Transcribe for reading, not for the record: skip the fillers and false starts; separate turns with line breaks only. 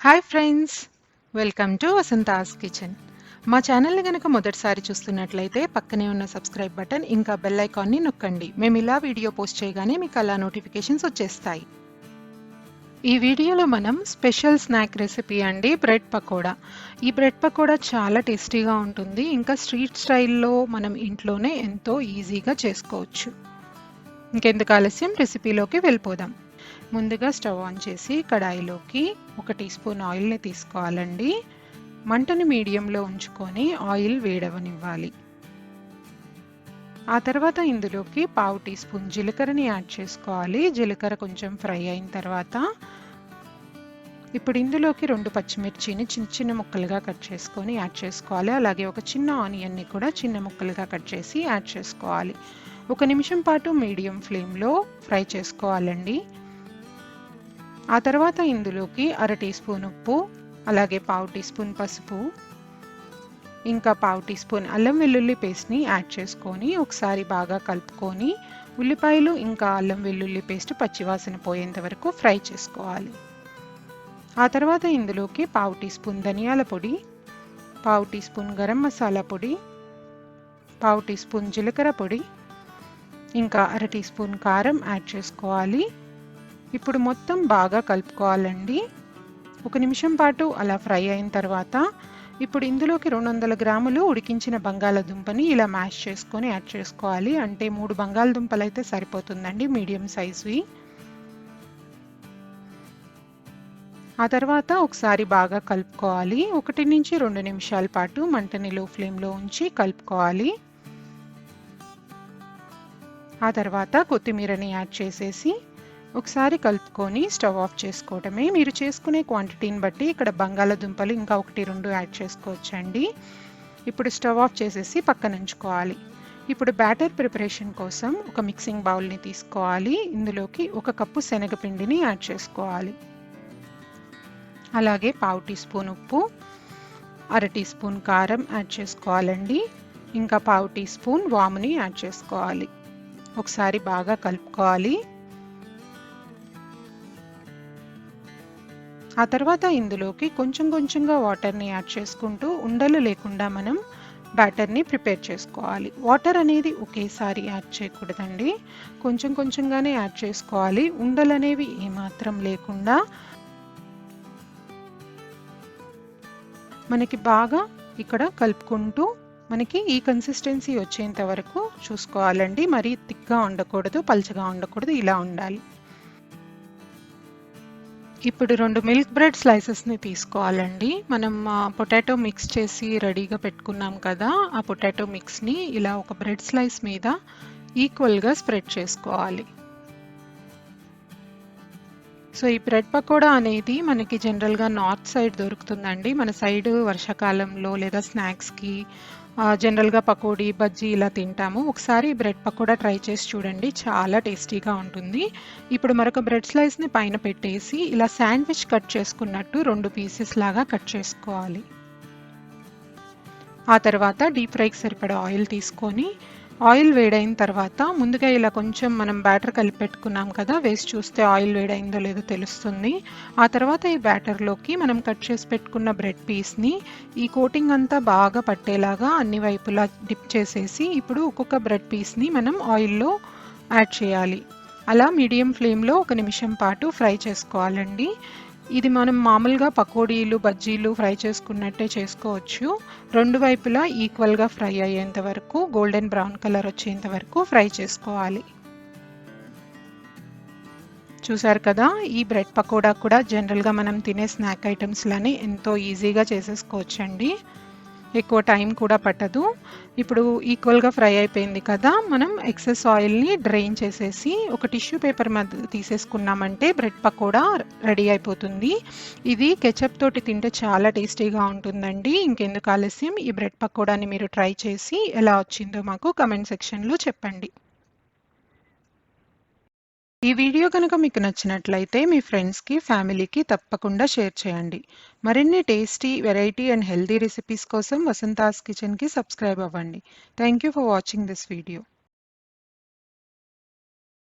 Hi friends, welcome to Vasantha's kitchen. మా ఛానల్ని కనుక మొదటిసారి చూస్తున్నట్లయితే పక్కనే ఉన్న సబ్స్క్రైబ్ బటన్ ఇంకా బెల్ ఐకాన్ని నొక్కండి. మేము ఇలా వీడియో పోస్ట్ చేయగానే మీకు అలా నోటిఫికేషన్స్ వచ్చేస్తాయి. ఈ వీడియోలో మనం స్పెషల్ స్నాక్ రెసిపీ అండి, బ్రెడ్ పకోడా. ఈ బ్రెడ్ పకోడా చాలా టేస్టీగా ఉంటుంది. ఇంకా స్ట్రీట్ స్టైల్లో మనం ఇంట్లోనే ఎంతో ఈజీగా చేసుకోవచ్చు. ఇంకెందుకు ఆలస్యం, రెసిపీలోకి వెళ్ళిపోదాం. ముందుగా స్టవ్ ఆన్ చేసి కడాయిలోకి 1 టీ స్పూన్ ఆయిల్ని తీసుకోవాలండి. మంటని మీడియంలో ఉంచుకొని ఆయిల్ వేడవనివ్వాలి. ఆ తర్వాత ఇందులోకి 1/2 టీ స్పూన్ జీలకర్రని యాడ్ చేసుకోవాలి. జీలకర్ర కొంచెం ఫ్రై అయిన తర్వాత ఇప్పుడు ఇందులోకి 2 పచ్చిమిర్చిని చిన్న చిన్న ముక్కలుగా కట్ చేసుకొని యాడ్ చేసుకోవాలి. అలాగే ఒక చిన్న ఆనియన్ని కూడా చిన్న ముక్కలుగా కట్ చేసి యాడ్ చేసుకోవాలి. 1 నిమిషం పాటు మీడియం ఫ్లేమ్లో ఫ్రై చేసుకోవాలండి. ఆ తర్వాత ఇందులోకి 1/2 టీ స్పూన్ ఉప్పు, అలాగే 1/2 టీ స్పూన్ పసుపు, ఇంకా 1/2 టీ స్పూన్ అల్లం వెల్లుల్లి పేస్ట్ని యాడ్ చేసుకొని ఒకసారి బాగా కలుపుకొని ఉల్లిపాయలు ఇంకా అల్లం వెల్లుల్లి పేస్ట్ పచ్చివాసన పోయేంత వరకు ఫ్రై చేసుకోవాలి. ఆ తర్వాత ఇందులోకి 1/2 టీ స్పూన్ ధనియాల పొడి, 1/2 టీ స్పూన్ గరం మసాలా పొడి, 1/2 టీ స్పూన్ జీలకర్ర పొడి, ఇంకా 1/2 టీ స్పూన్ కారం యాడ్ చేసుకోవాలి. ఇప్పుడు మొత్తం బాగా కలుపుకోవాలండి. 1 నిమిషం పాటు అలా ఫ్రై అయిన తర్వాత ఇప్పుడు ఇందులోకి 200 గ్రాములు ఉడికించిన బంగాళాదుంపని ఇలా మ్యాష్ చేసుకొని యాడ్ చేసుకోవాలి. అంటే 3 బంగాళదుంపలు అయితే సరిపోతుందండి, మీడియం సైజ్వి. ఆ తర్వాత ఒకసారి బాగా కలుపుకోవాలి. 1 నుంచి 2 నిమిషాల పాటు మంటని లో ఫ్లేమ్లో ఉంచి కలుపుకోవాలి. ఆ తర్వాత కొత్తిమీరని యాడ్ చేసేసి ఒకసారి కలుపుకొని స్టవ్ ఆఫ్ చేసుకోవటమే. మీరు చేసుకునే క్వాంటిటీని బట్టి ఇక్కడ బంగాళాదుంపలు ఇంకా 1-2 యాడ్ చేసుకోవచ్చండి. ఇప్పుడు స్టవ్ ఆఫ్ చేసేసి పక్కన ఉంచుకోవాలి. ఇప్పుడు బ్యాటర్ ప్రిపరేషన్ కోసం ఒక మిక్సింగ్ బౌల్ని తీసుకోవాలి. ఇందులోకి 1 కప్పు శనగపిండిని యాడ్ చేసుకోవాలి. అలాగే 1/2 టీ స్పూన్ ఉప్పు, 1/2 టీ స్పూన్ కారం యాడ్ చేసుకోవాలండి. ఇంకా 1/2 టీ స్పూన్ వాముని యాడ్ చేసుకోవాలి. ఒకసారి బాగా కలుపుకోవాలి. ఆ తర్వాత ఇందులోకి కొంచెం కొంచెంగా వాటర్ని యాడ్ చేసుకుంటూ ఉండలు లేకుండా మనం బ్యాటర్ని ప్రిపేర్ చేసుకోవాలి. వాటర్ అనేది ఒకేసారి యాడ్ చేయకూడదండి, కొంచెం కొంచెంగానే యాడ్ చేసుకోవాలి. ఉండలు అనేవి ఏమాత్రం లేకుండా మనకి బాగా ఇక్కడ కలుపుకుంటూ మనకి ఈ కన్సిస్టెన్సీ వచ్చేంత వరకు చూసుకోవాలండి. మరీ థిక్గా ఉండకూడదు, పల్చగా ఉండకూడదు, ఇలా ఉండాలి. ఇప్పుడు 2 మిల్క్ బ్రెడ్ స్లైసెస్ని తీసుకోవాలండి. మనం పొటాటో మిక్స్ చేసి రెడీగా పెట్టుకున్నాం కదా, ఆ పొటాటో మిక్స్ని ఇలా ఒక బ్రెడ్ స్లైస్ మీద ఈక్వల్గా స్ప్రెడ్ చేసుకోవాలి. సో ఈ బ్రెడ్ పకోడా అనేది మనకి జనరల్గా నార్త్ సైడ్ దొరుకుతుందండి. మన సైడ్ వర్షాకాలంలో లేదా స్నాక్స్కి జనరల్గా పకోడీ, బజ్జీ ఇలా తింటాము. ఒకసారి బ్రెడ్ పకోడా ట్రై చేసి చూడండి, చాలా టేస్టీగా ఉంటుంది. ఇప్పుడు మరొక బ్రెడ్ స్లైస్ని పైన పెట్టేసి ఇలా శాండ్విచ్ కట్ చేసుకున్నట్టు 2 పీసెస్ లాగా కట్ చేసుకోవాలి. ఆ తర్వాత డీప్ ఫ్రైకి సరిపడా ఆయిల్ తీసుకొని ఆయిల్ వేడైన తర్వాత ముందుగా ఇలా కొంచెం మనం బ్యాటర్ కలిపి పెట్టుకున్నాం కదా, వేసి చూస్తే ఆయిల్ వేడైందో లేదో తెలుస్తుంది. ఆ తర్వాత ఈ బ్యాటర్లోకి మనం కట్ చేసి పెట్టుకున్న బ్రెడ్ పీస్ని ఈ కోటింగ్ అంతా బాగా పట్టేలాగా అన్ని వైపులా డిప్ చేసేసి ఇప్పుడు ఒక్కొక్క బ్రెడ్ పీస్ని మనం ఆయిల్లో యాడ్ చేయాలి. అలా మీడియం ఫ్లేమ్లో 1 నిమిషం పాటు ఫ్రై చేసుకోవాలండి. ఇది మనం మామూలుగా పకోడీలు, బజ్జీలు ఫ్రై చేసుకున్నట్టే చేసుకోవచ్చు. 2 వైపులా ఈక్వల్గా ఫ్రై అయ్యేంత వరకు, గోల్డెన్ బ్రౌన్ కలర్ వచ్చేంత వరకు ఫ్రై చేసుకోవాలి. చూసారు కదా, ఈ బ్రెడ్ పకోడా కూడా జనరల్గా మనం తినే స్నాక్ ఐటమ్స్లని ఎంతో ఈజీగా చేసేసుకోవచ్చండి, ఎక్కువ టైం కూడా పట్టదు. ఇప్పుడు ఈక్వల్గా ఫ్రై అయిపోయింది కదా, మనం ఎక్సెస్ ఆయిల్ని డ్రైన్ చేసేసి ఒక టిష్యూ పేపర్ మీద తీసేసుకున్నామంటే బ్రెడ్ పకోడా రెడీ అయిపోతుంది. ఇది కెచప్ తోటి తింటే చాలా టేస్టీగా ఉంటుందండి. ఇంకెందుకు ఆలస్యం, ఈ బ్రెడ్ పకోడాని మీరు ట్రై చేసి ఎలా వచ్చిందో మాకు కమెంట్ సెక్షన్లో చెప్పండి. ఈ వీడియో కనుక మీకు నచ్చినట్లయితే మీ ఫ్రెండ్స్కి, ఫ్యామిలీకి తప్పకుండా షేర్ చేయండి. మరిన్ని tasty, variety and healthy recipes కోసం వసంతాస్ కిచెన్కి సబ్స్క్రైబ్ అవ్వండి. Thank you for watching this video.